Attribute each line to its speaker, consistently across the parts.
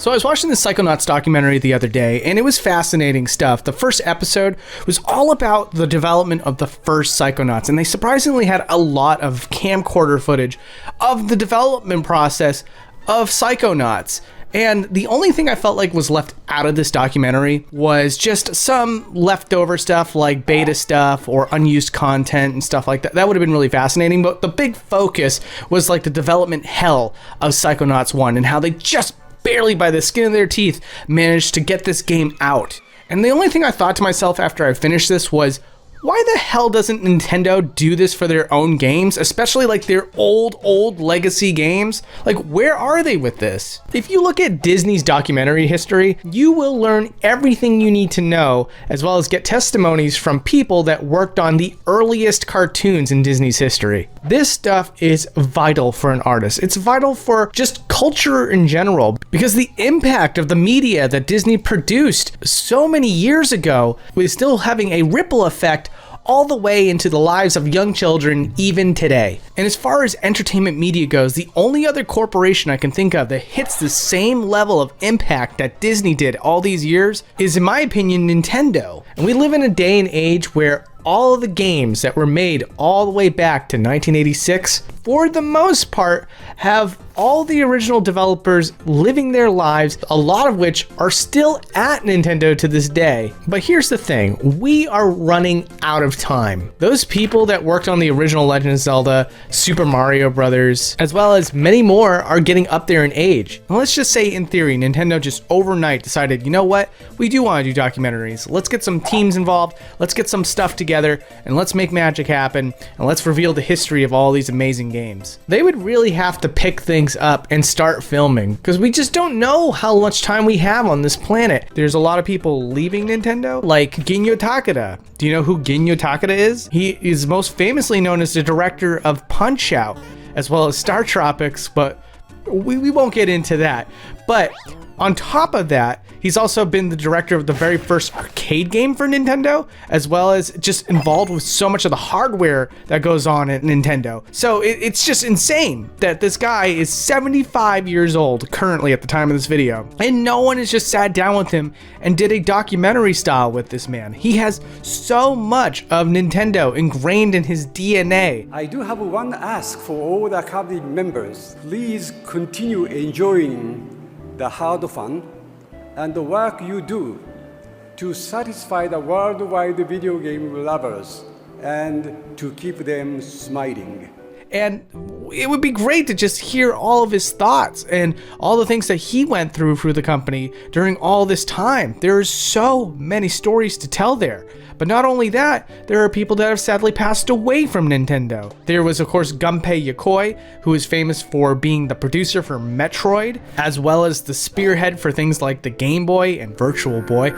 Speaker 1: So I was watching the Psychonauts documentary the other day, and it was fascinating stuff. The first episode was all about the development of the first Psychonauts, and they surprisingly had a lot of camcorder footage of the development process of Psychonauts. And the only thing I felt like was left out of this documentary was just some leftover stuff like beta stuff or unused content and stuff like that. That would have been really fascinating, but the big focus was like the development hell of Psychonauts 1 and how they just barely by the skin of their teeth managed to get this game out. And the only thing I thought to myself after I finished this was, why the hell doesn't Nintendo do this for their own games, especially like their old legacy games? Like, where are they with this? If you look at Disney's documentary history, you will learn everything you need to know, as well as get testimonies from people that worked on the earliest cartoons in Disney's history. This stuff is vital for an artist. It's vital for just culture in general, because the impact of the media that Disney produced so many years ago was still having a ripple effect all the way into the lives of young children even today. And as far as entertainment media goes, the only other corporation I can think of that hits the same level of impact that Disney did all these years is, in my opinion, Nintendo. And we live in a day and age where all of the games that were made all the way back to 1986, for the most part, have all the original developers living their lives, a lot of which are still at Nintendo to this day. But here's the thing, we are running out of time. Those people that worked on the original Legend of Zelda, Super Mario Brothers, as well as many more are getting up there in age. And let's just say in theory, Nintendo just overnight decided, you know what, we do want to do documentaries. Let's get some teams involved, let's get some stuff together, and let's make magic happen, and let's reveal the history of all these amazing games. They would really have to pick things up and start filming, because we just don't know how much time we have on this planet. There's a lot of people leaving Nintendo, like Ginyo Takeda. Do you know who Ginyo Takeda is? He is most famously known as the director of Punch-Out, as well as Star Tropics, but we won't get into that. But on top of that, he's also been the director of the very first arcade game for Nintendo, as well as just involved with so much of the hardware that goes on at Nintendo. So it's just insane that this guy is 75 years old currently at the time of this video, and no one has just sat down with him and did a documentary style with this man. He has so much of Nintendo ingrained in his DNA.
Speaker 2: I do have one ask for all the Academy members. Please continue enjoying the hard fun and the work you do to satisfy the worldwide video game lovers and to keep them smiling.
Speaker 1: And it would be great to just hear all of his thoughts and all the things that he went through the company during all this time. There's so many stories to tell there. But not only that, there are people that have sadly passed away from Nintendo. There was, of course, Gunpei Yokoi, who is famous for being the producer for Metroid, as well as the spearhead for things like the Game Boy and Virtual Boy.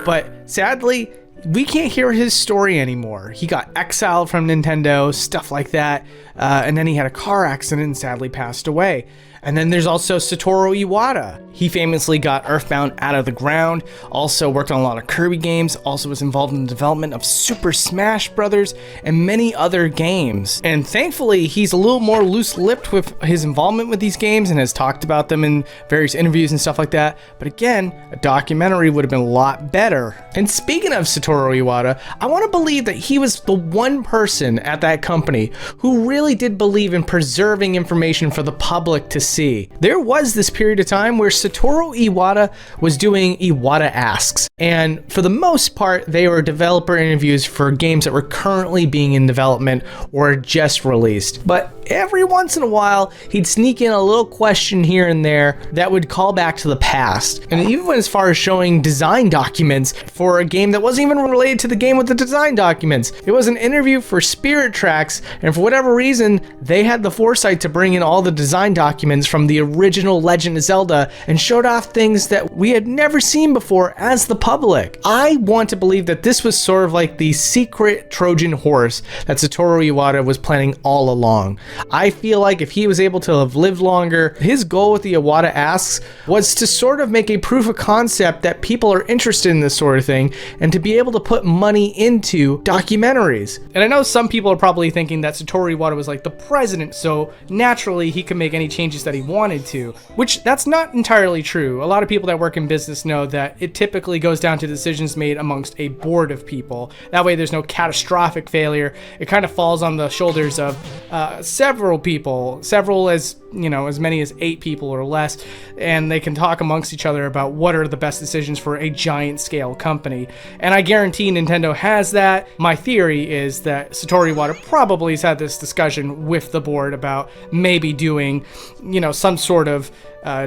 Speaker 1: But sadly, we can't hear his story anymore. He got exiled from Nintendo, stuff like that, and then he had a car accident and sadly passed away. And then there's also Satoru Iwata. He famously got Earthbound out of the ground, also worked on a lot of Kirby games, also was involved in the development of Super Smash Brothers and many other games. And thankfully, he's a little more loose-lipped with his involvement with these games and has talked about them in various interviews and stuff like that. But again, a documentary would have been a lot better. And speaking of Satoru Iwata, I want to believe that he was the one person at that company who really did believe in preserving information for the public to see. There was this period of time where Satoru Iwata was doing Iwata Asks, and for the most part, they were developer interviews for games that were currently being in development or just released. But every once in a while, he'd sneak in a little question here and there that would call back to the past. And even went as far as showing design documents for a game that wasn't even related to the game with the design documents. It was an interview for Spirit Tracks, and for whatever reason, they had the foresight to bring in all the design documents from the original Legend of Zelda and showed off things that we had never seen before as the public. I want to believe that this was sort of like the secret Trojan horse that Satoru Iwata was planning all along. I feel like if he was able to have lived longer, his goal with the Iwata Asks was to sort of make a proof of concept that people are interested in this sort of thing and to be able to put money into documentaries. And I know some people are probably thinking that Satoru Iwata was like the president, so naturally he could make any changes that he wanted to, which that's not entirely true. A lot of people that work in business know that it typically goes down to decisions made amongst a board of people. That way there's no catastrophic failure. It kind of falls on the shoulders of several people, as many as 8 people or less, and they can talk amongst each other about what are the best decisions for a giant scale company. And I guarantee Nintendo has that. My theory is that Satoru Iwata probably has had this discussion with the board about maybe doing, some sort of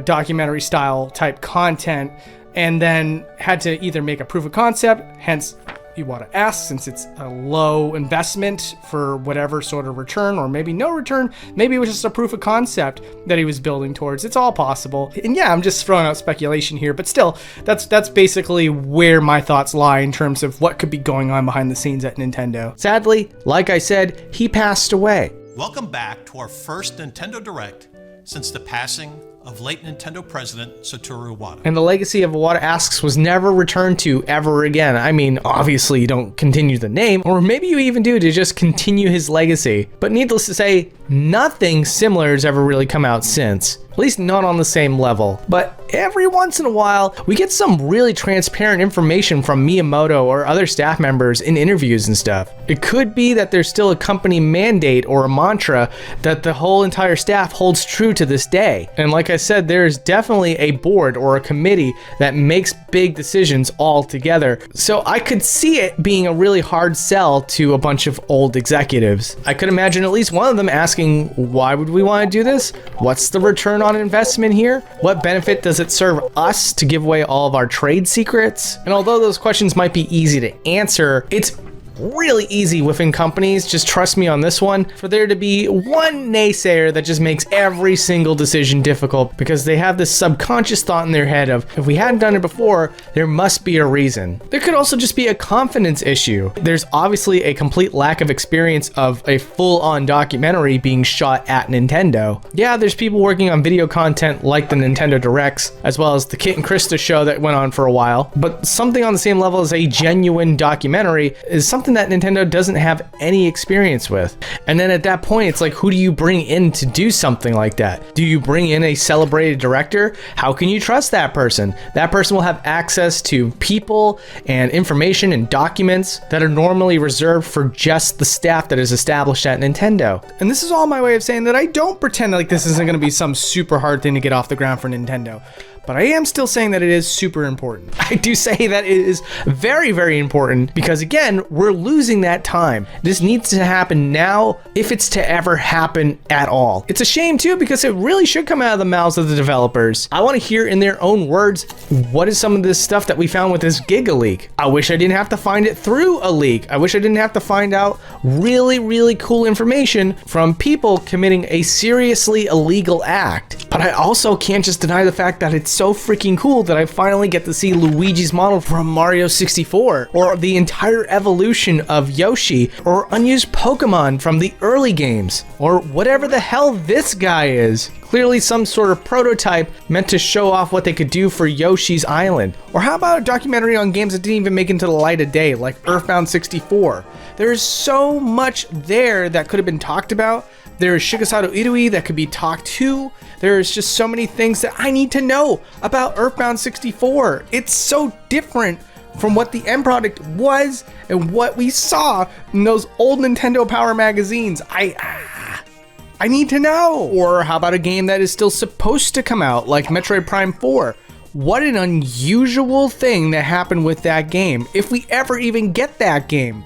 Speaker 1: documentary style type content, and then had to either make a proof of concept, hence Iwata Asks, since it's a low investment for whatever sort of return, or maybe no return. Maybe it was just a proof of concept that he was building towards. It's all possible. And yeah, I'm just throwing out speculation here, but still, that's basically where my thoughts lie in terms of what could be going on behind the scenes at Nintendo. Sadly, like I said, he passed away.
Speaker 3: Welcome back to our first Nintendo Direct since the passing of late Nintendo president Satoru Iwata.
Speaker 1: And the legacy of Iwata Asks was never returned to ever again. I mean, obviously you don't continue the name, or maybe you even do to just continue his legacy. But needless to say, nothing similar has ever really come out since. At least not on the same level. But every once in a while, we get some really transparent information from Miyamoto or other staff members in interviews and stuff. It could be that there's still a company mandate or a mantra that the whole entire staff holds true to this day. And like I said, there is definitely a board or a committee that makes big decisions all together. So I could see it being a really hard sell to a bunch of old executives. I could imagine at least one of them asking, why would we want to do this? What's the return on investment here? What benefit does it serve us to give away all of our trade secrets? And although those questions might be easy to answer, it's really easy within companies, just trust me on this one, for there to be one naysayer that just makes every single decision difficult because they have this subconscious thought in their head of, if we hadn't done it before, there must be a reason. There could also just be a confidence issue. There's obviously a complete lack of experience of a full-on documentary being shot at Nintendo. Yeah, there's people working on video content like the Nintendo Directs, as well as the Kit and Krista show that went on for a while, but something on the same level as a genuine documentary is something that Nintendo doesn't have any experience with. And then at that point, it's like, who do you bring in to do something like that? Do you bring in a celebrated director? How can you trust that person? That person will have access to people and information and documents that are normally reserved for just the staff that is established at Nintendo. And this is all my way of saying that I don't pretend like this isn't going to be some super hard thing to get off the ground for Nintendo. But I am still saying that it is super important. I do say that it is very, very important because, again, we're losing that time. This needs to happen now if it's to ever happen at all. It's a shame, too, because it really should come out of the mouths of the developers. I want to hear in their own words, what is some of this stuff that we found with this Giga leak? I wish I didn't have to find it through a leak. I wish I didn't have to find out really, really cool information from people committing a seriously illegal act. But I also can't just deny the fact that it's so freaking cool that I finally get to see Luigi's model from Mario 64, or the entire evolution of Yoshi, or unused Pokemon from the early games, or whatever the hell this guy is. Clearly some sort of prototype meant to show off what they could do for Yoshi's Island. Or how about a documentary on games that didn't even make it into the light of day, like Earthbound 64? There's so much there that could have been talked about. There's Shigesato Irui that could be talked to. There's just so many things that I need to know about Earthbound 64. It's so different from what the end product was and what we saw in those old Nintendo Power magazines. I need to know. Or how about a game that is still supposed to come out, like Metroid Prime 4? What an unusual thing that happened with that game. If we ever even get that game,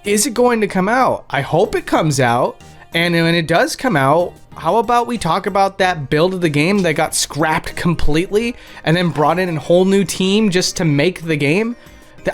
Speaker 1: is it going to come out? I hope it comes out. And when it does come out, how about we talk about that build of the game that got scrapped completely and then brought in a whole new team just to make the game?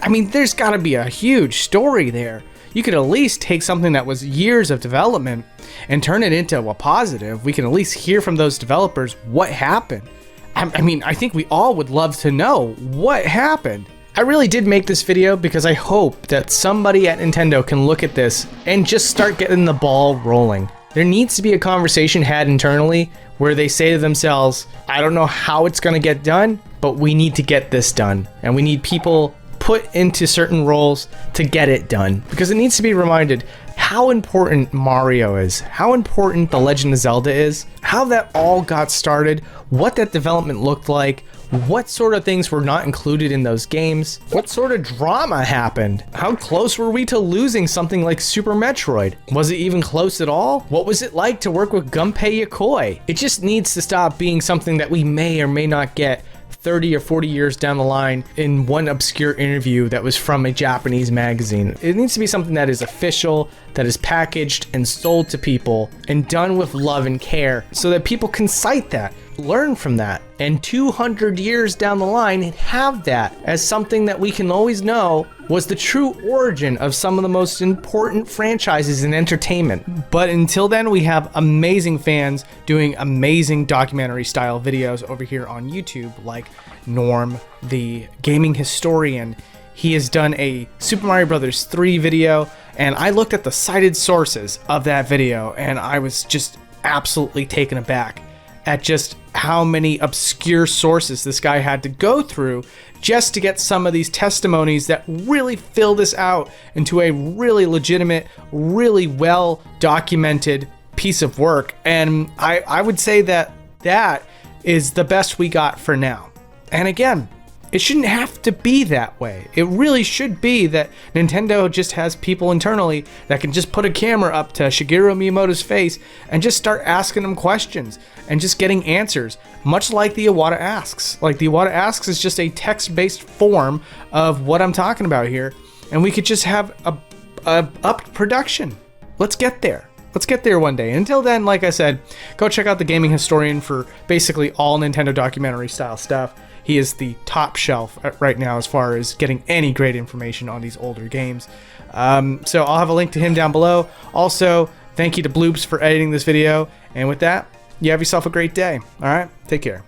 Speaker 1: I mean, there's got to be a huge story there. You could at least take something that was years of development and turn it into a positive. We can at least hear from those developers what happened. I mean, I think we all would love to know what happened. I really did make this video because I hope that somebody at Nintendo can look at this and just start getting the ball rolling. There needs to be a conversation had internally where they say to themselves, I don't know how it's going to get done, but we need to get this done. And we need people put into certain roles to get it done. Because it needs to be reminded how important Mario is, how important The Legend of Zelda is, how that all got started, what that development looked like, what sort of things were not included in those games, what sort of drama happened, how close were we to losing something like Super Metroid? Was it even close at all? What was it like to work with Gunpei Yokoi? It just needs to stop being something that we may or may not get 30 or 40 years down the line in one obscure interview that was from a Japanese magazine. It needs to be something that is official, that is packaged and sold to people and done with love and care so that people can cite that, learn from that, and 200 years down the line have that as something that we can always know was the true origin of some of the most important franchises in entertainment. But until then, we have amazing fans doing amazing documentary style videos over here on YouTube, like Norm, the gaming historian. He has done a Super Mario Bros. 3 video, and I looked at the cited sources of that video, and I was just absolutely taken aback at just how many obscure sources this guy had to go through just to get some of these testimonies that really fill this out into a really legitimate, really well documented piece of work. And I would say that that is the best we got for now. And again, it shouldn't have to be that way. It really should be that Nintendo just has people internally that can just put a camera up to Shigeru Miyamoto's face and just start asking him questions and just getting answers, much like the Iwata Asks. Like the Iwata Asks is just a text-based form of what I'm talking about here, and we could just have a upped production. Let's get there. Let's get there one day. Until then, like I said, go check out the Gaming Historian for basically all Nintendo documentary style stuff. He is the top shelf right now as far as getting any great information on these older games. So I'll have a link to him down below. Also, thank you to Bloops for editing this video. And with that, you have yourself a great day. All right, take care.